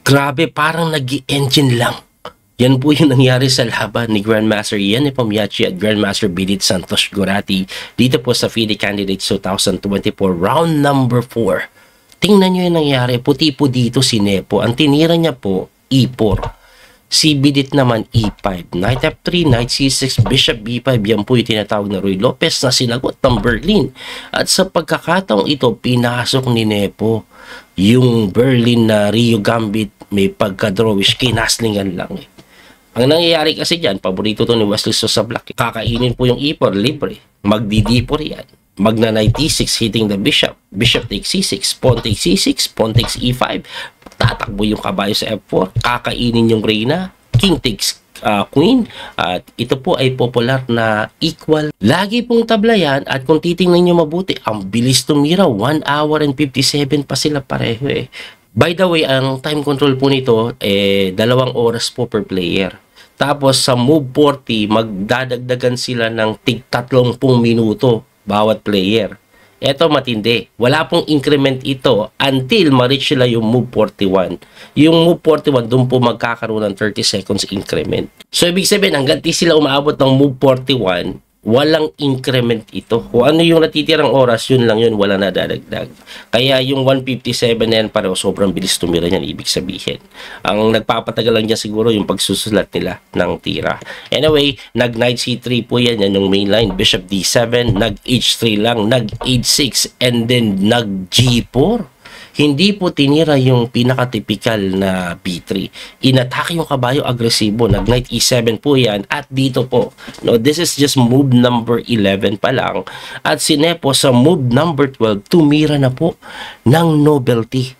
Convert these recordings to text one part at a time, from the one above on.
Grabe, parang nag-engine lang. Yan po yung nangyari sa laban ni Grandmaster Ian Nepomniachtchi at Grandmaster Bidit Santos Gorati dito po sa FIDE Candidates 2024 round number 4. Tingnan nyo yung nangyari, puti po dito si Nepo. Ang tinira niya po, E4. Si Bidit naman E5, Knight F3, Knight C6, Bishop B5, yan po yung tinatawag na Ruy Lopez na sinagot ng Berlin. At sa pagkakataong ito, pinasok ni Nepo yung Berlin na Rio Gambit, may pagka-drawish, kinaslingan lang eh. Ang nangyayari kasi dyan, paborito to ni Wesley Sosa Black. Kakainin po yung E4, libre. Magdi-D4 yan. Magna Knight E6, hitting the bishop. Bishop takes C6, pawn takes C6, pawn takes E5. Tatakbo yung kabayo sa F4. Kakainin yung Reyna. King takes Queen. At ito po ay popular na equal. Lagi pong tabla yan. At kung titingnan nyo mabuti, ang bilis tumira. 1 hour and 57 pa sila pareho eh. By the way, ang time control po nito, 2 oras po per player. Tapos sa move 40, magdadagdagan sila ng tig 30 minuto bawat player. Ito matindi. Wala pong increment ito until ma-reach sila yung move 41. Yung move 41, doon po magkakaroon ng 30 seconds increment. So, ibig sabihin, hanggang di sila umaabot ng move 41, walang increment ito. Kung ano yung natitirang oras, yun lang yun, wala na dadagdag. Kaya yung 157 na yan, pareho sobrang bilis tumira niyan, ibig sabihin. Ang nagpapatagal lang dyan siguro yung pagsusulat nila ng tira. Anyway, nag-Knight C3 po yan, yan yung main line. Bishop D7, nag-H3 lang, nag-H6, and then nag-G4. Hindi po tinira yung pinaka-typical na B3. Inatake yung kabayo, agresibo. Nag-Knight E7 po yan. At dito po, no, this is just move number 11 pa lang. At si Nepo sa move number 12, tumira na po ng nobility.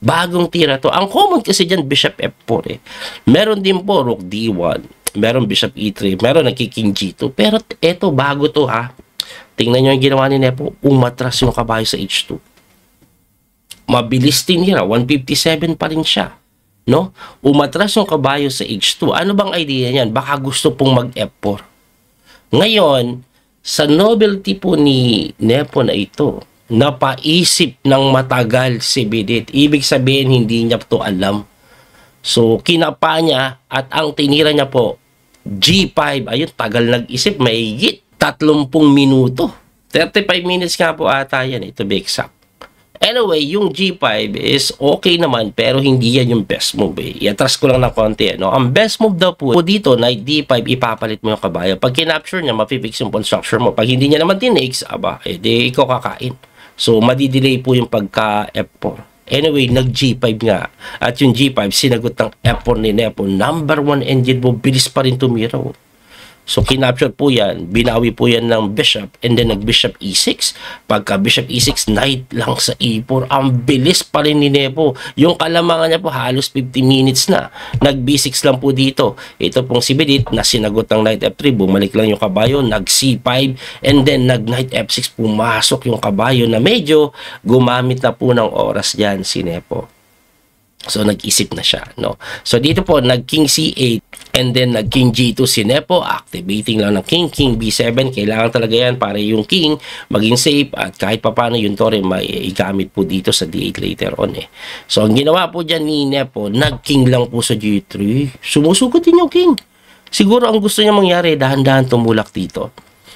Bagong tira to. Ang common kasi dyan, Bishop F4 eh. Meron din po Rook D1. Meron Bishop E3. Meron nagki-King G2. Pero eto, bago to ha. Tingnan nyo yung ginawa ni Nepo. Umatras yung kabayo sa H2. Mabilis tinira, 157 pa rin siya, no? Umatras yung kabayo sa H2. Ano bang idea niyan? Baka gusto pong mag-F4. Ngayon, sa novelty po ni Nepo na ito, napaisip ng matagal si Bidit. Ibig sabihin, hindi niya to alam. So, kinapa niya at ang tinira niya po, G5. Ayun, tagal nag-isip, mahigit 30 minuto. 35 minutes nga po ata yan, to be exact. Anyway, yung G5 is okay naman pero hindi yan yung best move eh. I-atras ko lang ng konti. No? Ang best move daw po dito, Knight D5, ipapalit mo yung kabayo. Pag kinapture niya, mapifix yung pawn structure mo. Pag hindi niya naman tinakes, aba, di ikaw kakain. So, madidelay po yung pagka F4. Anyway, nag-G5 nga. At yung G5, sinagot ng F4 ni Nepo. Number 1 engine mo, bilis pa rin tumira. So, kinapture po yan. Binawi po yan ng Bishop. And then, nag-Bishop E6. Pagka Bishop E6, Knight lang sa E4. Ang bilis pa rin ni Nepo. Yung kalamangan niya po, halos 50 minutes na. Nag-B6 lang po dito. Ito pong si Bidit, na sinagot ng Knight F3. Bumalik lang yung kabayo. Nag-C5. And then, nag-Knight F6. Pumasok yung kabayo na medyo gumamit na po ng oras dyan si Nepo. So, nag-isip na siya, no? So, dito po, nag-King C8 and then nag-King G2 si Nepo, activating lang ng King B7. Kailangan talaga yan para yung King maging safe at kahit papano yung Torre maigamit po dito sa D8 later on eh. So, ang ginawa po dyan ni Nepo, nag-King lang po sa G3. Sumusugot din yung King. Siguro ang gusto niya mangyari, dahan-dahan tumulak dito.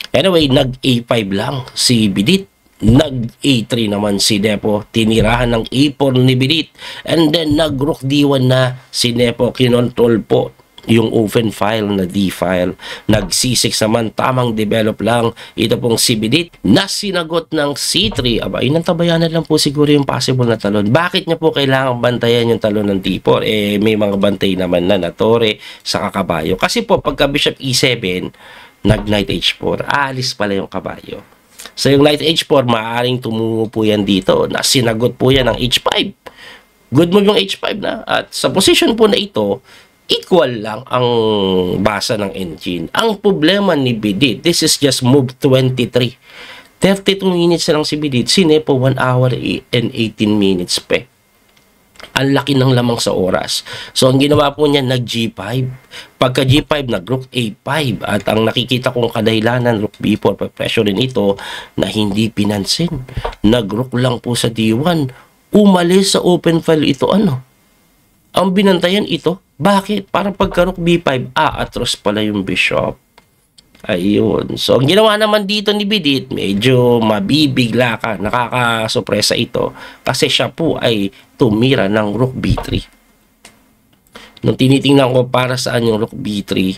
Anyway, nag-A5 lang si Bidit. Nag-A3 naman si Nepo, tinirahan ng A4 ni Bidit, and then nag-Rook D1 na si Nepo, kinontrol po yung open file na D file. Nag-C6 naman, tamang develop lang. Ito pong si Bidit na sinagot ng C3. Aba, inantabayanan lang po siguro yung possible na talon. Bakit niya po kailangan bantayan yung talon ng D4? Eh, may mga bantay naman na Torre sa kakabayo. Kasi po, pagka Bishop E7, nag-Knight H4, aalis pala yung kabayo. So, yung Knight H4, maaaring tumungo po yan dito na sinagot po yan ng H5. Good move yung H5 na. At sa position po na ito, equal lang ang basa ng engine. Ang problema ni Bidit, this is just move 23. 32 minutes na lang si Bidit. Si Nepo, 1 hour and 18 minutes pa. Ang laki ng lamang sa oras. So, ang ginawa po niya, nag-G5. Pagka G5, nag-Rook A5. At ang nakikita kong kadahilanan, Rook B4, pa-pressure rin ito na hindi pinansin. Nag-Rook lang po sa D1. Umalis sa open file ito, ano? Ang binantayan ito. Bakit? Para pagka rook b5, atros pala yung bishop. Ayun. So, ang ginawa naman dito ni Bidit, medyo mabibigla ka, nakakasopresa ito, kasi siya po ay tumira ng rook b3. Nung tinitingnan ko para saan yung rook b3,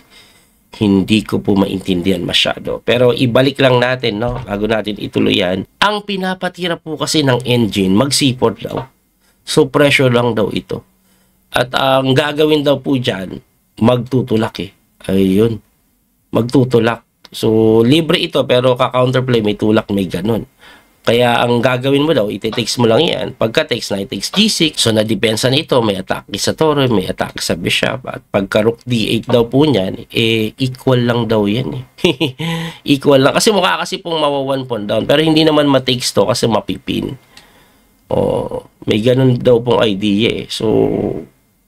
hindi ko po maintindihan masyado. Pero ibalik lang natin, no? Bago natin ituloy yan. Ang pinapatira po kasi ng engine, mag-c4 daw. So, pressure lang daw ito. At ang gagawin daw po dyan, magtutulak eh. Ayun. Magtutulak. So, libre ito pero ka-counterplay, may tulak, may ganun. Kaya ang gagawin mo daw, iti-takes mo lang yan. Pagka takes, knight takes g6. So, nadepensa nito, may atake sa toro, may atake sa bishop. At pagka rook d8 daw po niyan, equal lang daw yan eh. Equal lang. Kasi mukha kasi pong mawa 1 pawn down. Pero hindi naman matakes to kasi mapipin. May ganun daw pong idea eh. So,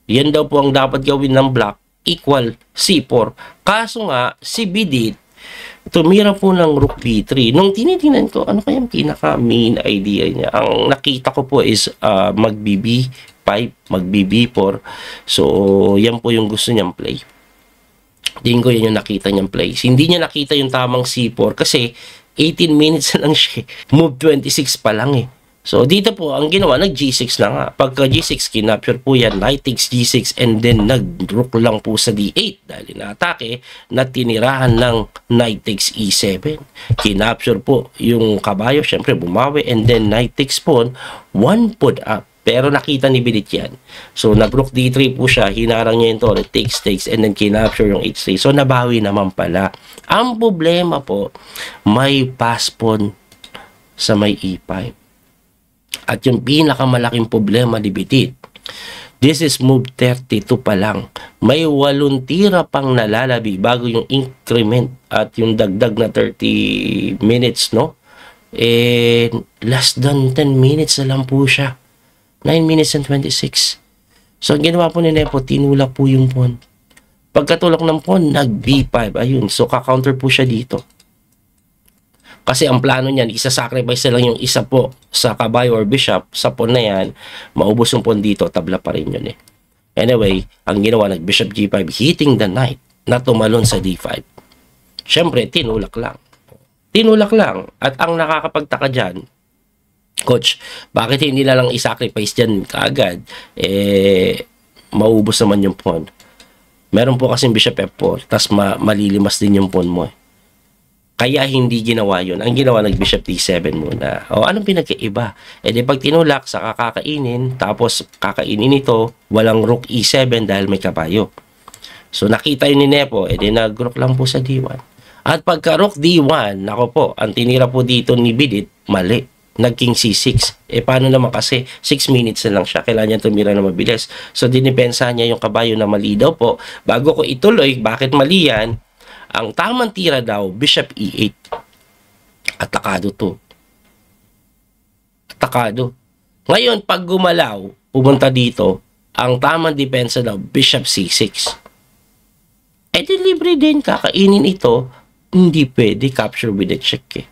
yan daw po ang dapat gawin ng black. Equal c4. Kaso nga, si Bidit, tumira po ng rook b3. Nung tinitingnan ko, ano kaya yung pinaka-main idea niya? Ang nakita ko po is mag-bb5, mag-bb4. So, yan po yung gusto niyang play. Tingin ko yan yung nakita niyang play. Hindi niya nakita yung tamang c4 kasi 18 minutes na lang siya. Move 26 pa lang eh. So, dito po, ang ginawa, nag-G6 na nga. Pagka G6, kinapture po yan, knight takes G6, and then nag-rook lang po sa D8 dahil inaatake na tinirahan ng knight takes E7. Kinapture po yung kabayo, syempre bumawi, and then knight takes pawn, 1 pawn up. Pero nakita ni Bidit yan. So, nag-rook D3 po siya, hinarang niya yung toro, takes, and then kinapture yung H3. So, nabawi naman pala. Ang problema po, may pass pawn sa may E5. At yung pinakamalaking problema ni Bidit, this is move 32 pa lang. May 8 tira pang nalalabi bago yung increment at yung dagdag na 30 minutes, no? And less than 10 minutes na lang po siya. 9 minutes and 26. So, ang ginawa po ni Nepo, tinulak po yung pawn. Pagkatulak ng pawn, nag-B5. Ayun, so ka-counter po siya dito. Kasi ang plano niyan, isa-sacrifice na lang yung isa po sa kabayo or bishop, sa pawn na yan, maubos yung pawn dito, tabla pa rin yun eh. Anyway, ang ginawa, nag-bishop g5, hitting the knight, na tumalon sa d5. Siyempre, tinulak lang. Tinulak lang. At ang nakakapagtaka dyan, coach, bakit hindi na lang i-sacrifice dyan kaagad? Maubos naman yung pawn. Meron po kasing bishop f4, tas malilimas din yung pawn mo eh. Kaya hindi ginawa yun. Ang ginawa, nag-bishop d7 muna. O, anong pinagkaiba? Di pag tinulak, saka kakainin, tapos kakainin ito, walang rook e7 dahil may kabayo. So, nakita yun ni Nepo, di nag-rook lang po sa d1. At pagka rook d1, nako po, ang tinira po dito ni Bidit, mali. Nag-king c6. Paano naman kasi 6 minutes na lang siya. Kailangan niya tumira na mabilis. So, dinipensahan niya yung kabayo na mali daw po. Bago ko ituloy, bakit mali yan? Ang tamang tira daw, bishop e8. Atakado to. Atakado. Ngayon, pag gumalaw, pumunta dito, ang tamang depensa daw, bishop c6. Di libre din, kakainin ito, hindi pwede capture with a check eh.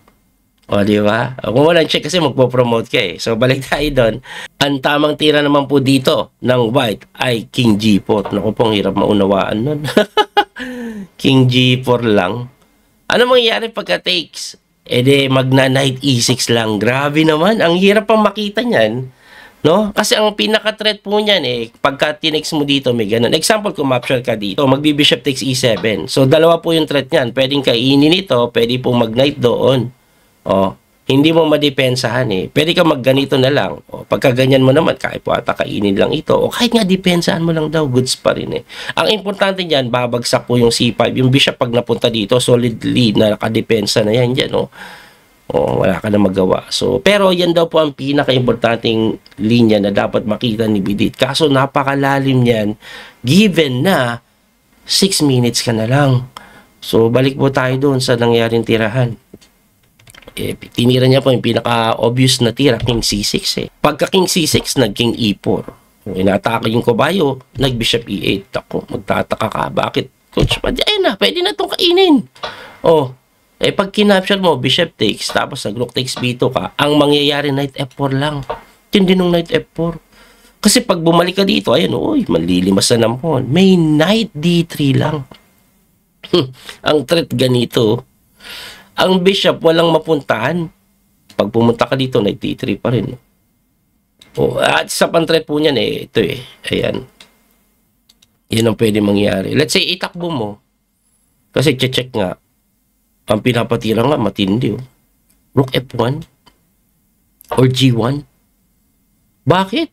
O, di ba? Kung walang check kasi magpo-promote ka eh. So, balik tayo doon. Ang tamang tira naman po dito ng white ay king g4. Naku po, ang hirap maunawaan nun. King g4 lang. Ano mangyayari pagka takes? Di magna-knight e6 lang. Grabe naman. Ang hirap pang makita niyan. No? Kasi ang pinaka-threat po niyan pagka tinex mo dito, may ganun. Example, kung mapshare ka dito, magbi-bishop takes e7. So, dalawa po yung threat niyan. Pwedeng kainin ito, pwede po mag-knight doon. Hindi mo madepensahan Pwede ka magganito na lang. Pagka ganyan mo naman, kahit po ata kainin lang ito. O kahit nga depensahan mo lang daw, goods pa rin Ang importante niyan, babagsak po yung c5. Yung bishop pag napunta dito, solidly na nakadepensa na yan dyan, wala ka na magawa. So, pero yan daw po ang pinaka-importanting linya na dapat makita ni Bidit. Kaso napakalalim yan, given na 6 minutes ka na lang. So, balik po tayo doon sa nangyaring tirahan. Tinira niya po yung pinaka-obvious na tira, king c6 Pagka king c6, nag-king e4. Inatake yung kabayo, nag-bishop e8. Ako, magtataka ka. Bakit, coach? Ayun na, pwede na itong kainin. Pag kinapture mo, bishop takes, tapos nag-rook takes b2 ka, ang mangyayari, knight f4 lang. Tindi nung knight f4. Kasi pag bumalik ka dito, ayun, uy, malilimas na naman. May knight d3 lang. Ang threat ganito, ang bishop walang mapuntahan. Pag pumunta ka dito, knight d3 pa rin. At sa pan-threat po niyan, ito ayan. Yan ang pwede mangyari. Let's say, itakbo mo. Kasi check nga. Ang pinapatira nga, matindi. Rook F1 or G1. Bakit?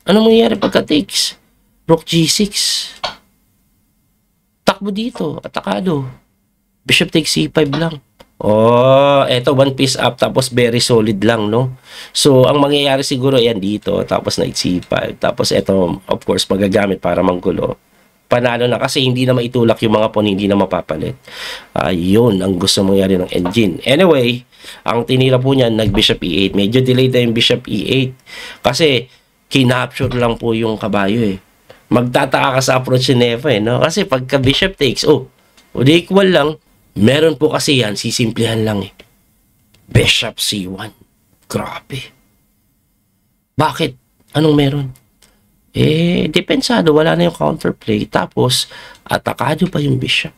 Ano mangyayari pagka takes? Rook G6. Takbo dito. Atakado. Bishop takes C5 lang. Eto one piece up tapos very solid lang, no? So, ang mangyayari siguro yan dito. Tapos knight C5. Tapos eto, of course, magagamit para manggulo. Panalo na kasi hindi na maitulak yung mga pawn, hindi na mapapalit. Yun ang gusto mangyari ng engine. Anyway, ang tinira po niyan, nag-bishop E8. Medyo delayed na yung bishop E8. Kasi, kinapture lang po yung kabayo Magtataka ka sa approach ni Nepo no? Kasi pagka bishop takes, di equal lang. Meron po kasi yan, sisimplihan lang Bishop C1. Grabe. Bakit? Anong meron? Depensado, wala na yung counterplay. Tapos, atakado pa yung bishop.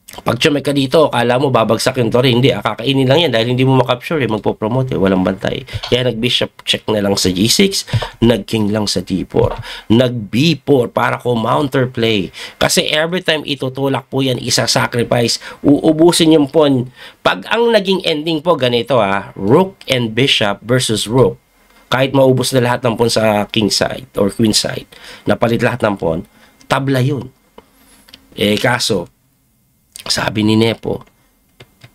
Pag tsumay ka dito, akala mo babagsak yung tori. Hindi, kakainin lang yan dahil hindi mo makapture magpo-promote walang bantay. Kaya nag-bishop check na lang sa G6, nag-king lang sa D4, nag-B4 para ko counterplay. Kasi every time itutulak po yan, isa-sacrifice, uubusin yung pawn. Pag ang naging ending po ganito rook and bishop versus rook, kahit maubos na lahat ng pawn sa king side or queen side, napalit lahat ng pawn, tabla yun. Kaso, sabi ni Nepo,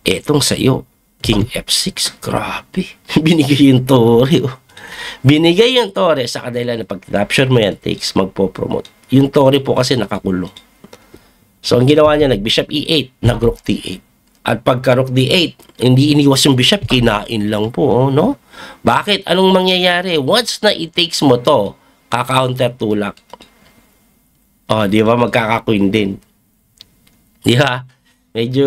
etong sa'yo, king f6, grabe. Binigay yung tore. Binigay yung tore sa kadala na pag-capture mo yan, takes, magpo-promote. Yung tore po kasi nakakulong. So, ang ginawa niya, nag-bishop e8, nag-rook d8. At pagka-rook d8, hindi iniwas yung bishop, kinain lang po, no? Bakit? Anong mangyayari? Once na i-takes mo to, kaka-counter tulak. Di ba? Magkaka-queen din. Di ba? Medyo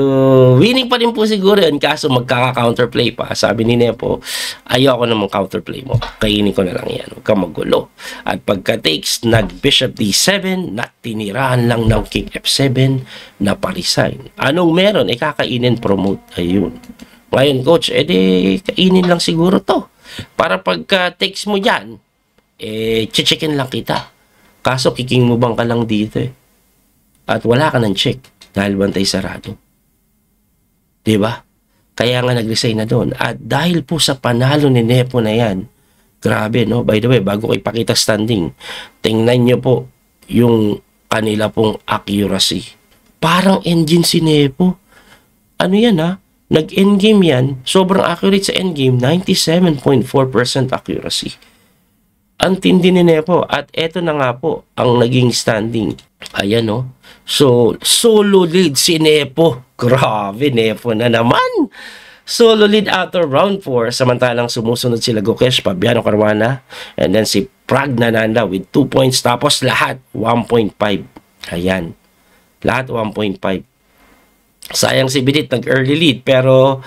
winning pa rin po siguro yun, kaso magkaka-counterplay pa. Sabi ni Nepo, ayoko namang counterplay mo. Kainin ko na lang yan. Huwag kang magulo. At pagka-takes, nag-bishop d7, natinirahan lang ng king f7, na pa-resign. Anong meron? Kakainin, promote. Ayun. Ngayon, coach, kainin lang siguro to. Para pagka-takes mo dyan, checkin lang kita. Kaso, kiking mo bang ka lang dito At wala ka ng check. Dahil bantay sarado. Diba? Kaya nga nag-resign na doon. At dahil po sa panalo ni Nepo na yan, grabe, no? By the way, bago ko ipakita standing, tingnan nyo po yung kanila pong accuracy. Parang engine si Nepo. Ano yan, Nag-endgame yan. Sobrang accurate sa endgame. 97.4% accuracy. Ang tindi ni Nepo. At eto na nga po, ang naging standing. Ayan, no? So, solo lead si Nepo. Grabe, Nepo na naman. Solo lead after round 4. Samantalang sumusunod sila Gukesh, Fabiano Caruana, and then si Pragnananda with 2 points. Tapos lahat, 1.5. Ayan. Lahat, 1.5. Sayang si Bidit, nag-early lead, pero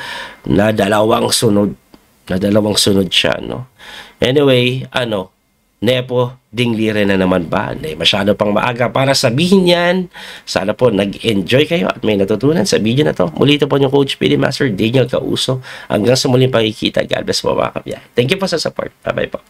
nadalawang sunod. Nadalawang sunod siya, no? Anyway, Nepo, dinglire na naman ba? Hindi, masyado pang maaga para sabihin yan. Sana po nag-enjoy kayo at may natutunan sa video na to. Muli ito po yung Coach PD Master Daniel Causo. Hanggang sa muling pakikita. God bless po mga kabya. Thank you po sa support. Bye-bye po.